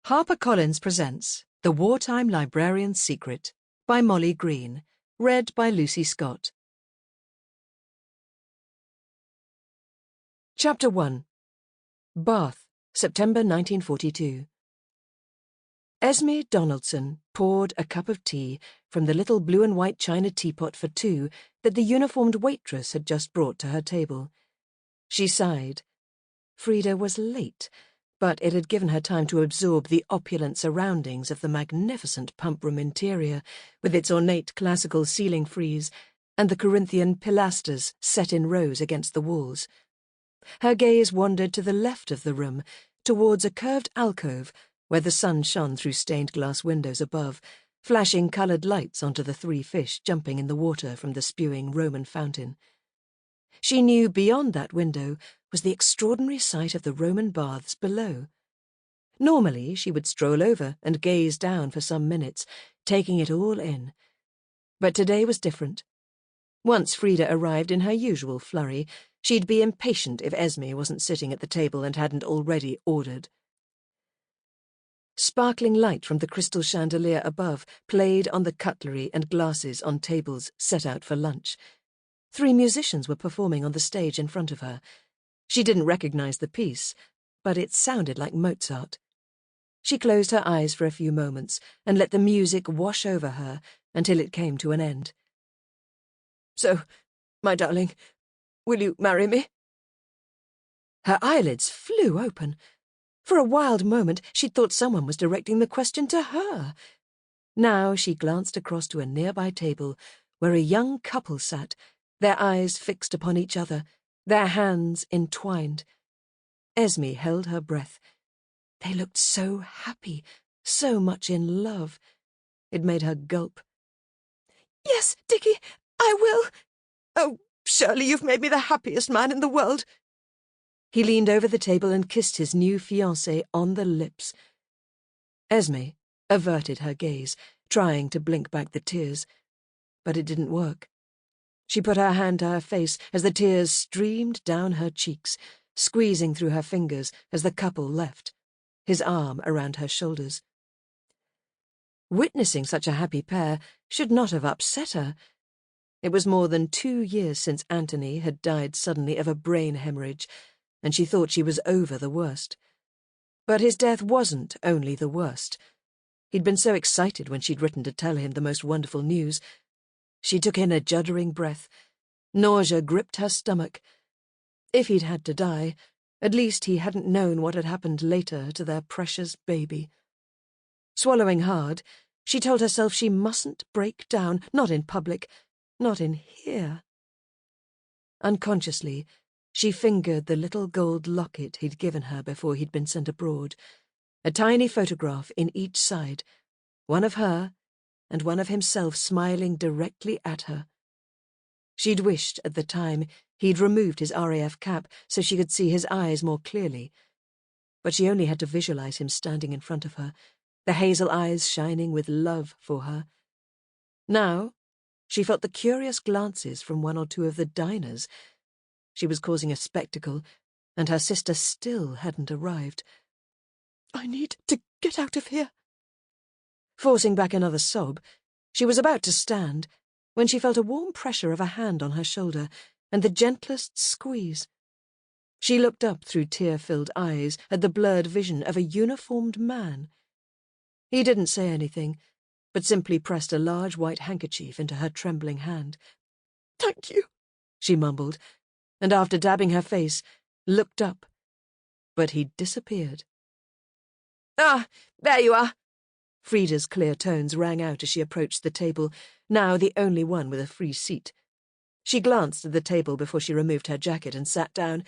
HarperCollins presents The Wartime Librarian's Secret by Molly Green, read by Lucy Scott. Chapter 1. Bath, September 1942. Esme Donaldson poured a cup of tea from the little blue and white china teapot for two that the uniformed waitress had just brought to her table. She sighed. Frida was late, but it had given her time to absorb the opulent surroundings of the magnificent pump-room interior, with its ornate classical ceiling frieze and the Corinthian pilasters set in rows against the walls. Her gaze wandered to the left of the room, towards a curved alcove where the sun shone through stained-glass windows above, flashing coloured lights onto the three fish jumping in the water from the spewing Roman fountain. She knew beyond that window was the extraordinary sight of the Roman baths below. Normally she would stroll over and gaze down for some minutes, taking it all in. But today was different. Once Frida arrived in her usual flurry, she'd be impatient if Esme wasn't sitting at the table and hadn't already ordered. Sparkling light from the crystal chandelier above played on the cutlery and glasses on tables set out for lunch. 3 musicians were performing on the stage in front of her. She didn't recognize the piece, but it sounded like Mozart. She closed her eyes for a few moments and let the music wash over her until it came to an end. "So, my darling, will you marry me?" Her eyelids flew open. For a wild moment she'd thought someone was directing the question to her. Now she glanced across to a nearby table where a young couple sat, their eyes fixed upon each other, their hands entwined. Esme held her breath. They looked so happy, so much in love. It made her gulp. "Yes, Dickie, I will. Oh, surely you've made me the happiest man in the world." He leaned over the table and kissed his new fiancée on the lips. Esme averted her gaze, trying to blink back the tears, but it didn't work. She put her hand to her face as the tears streamed down her cheeks, squeezing through her fingers as the couple left, his arm around her shoulders. Witnessing such a happy pair should not have upset her. It was more than 2 years since Anthony had died suddenly of a brain hemorrhage, and she thought she was over the worst. But his death wasn't only the worst. He'd been so excited when she'd written to tell him the most wonderful news. She took in a juddering breath. Nausea gripped her stomach. If he'd had to die, at least he hadn't known what had happened later to their precious baby. Swallowing hard, she told herself she mustn't break down, not in public, not in here. Unconsciously, she fingered the little gold locket he'd given her before he'd been sent abroad, a tiny photograph in each side, one of her and one of himself smiling directly at her. She'd wished at the time he'd removed his RAF cap so she could see his eyes more clearly, but she only had to visualize him standing in front of her, the hazel eyes shining with love for her. Now she felt the curious glances from 1 or 2 of the diners. She was causing a spectacle, and her sister still hadn't arrived. "I need to get out of here." Forcing back another sob, she was about to stand when she felt a warm pressure of a hand on her shoulder and the gentlest squeeze. She looked up through tear-filled eyes at the blurred vision of a uniformed man. He didn't say anything, but simply pressed a large white handkerchief into her trembling hand. "Thank you," she mumbled, and after dabbing her face, looked up. But he'd disappeared. "Ah, there you are." Frida's clear tones rang out as she approached the table, now the only one with a free seat. She glanced at the table before she removed her jacket and sat down.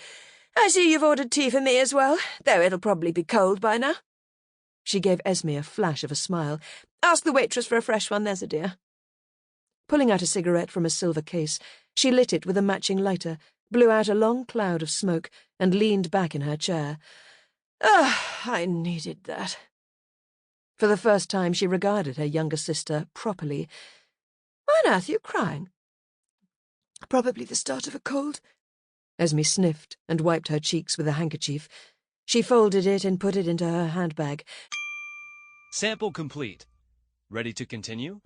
"I see you've ordered tea for me as well, though it'll probably be cold by now." She gave Esme a flash of a smile. "Ask the waitress for a fresh one, there's a dear." Pulling out a cigarette from a silver case, she lit it with a matching lighter, blew out a long cloud of smoke, and leaned back in her chair. I needed that." For the first time she regarded her younger sister properly. "Why on earth are you crying?" "Probably the start of a cold." Esme sniffed and wiped her cheeks with a handkerchief. She folded it and put it into her handbag. Sample complete. Ready to continue?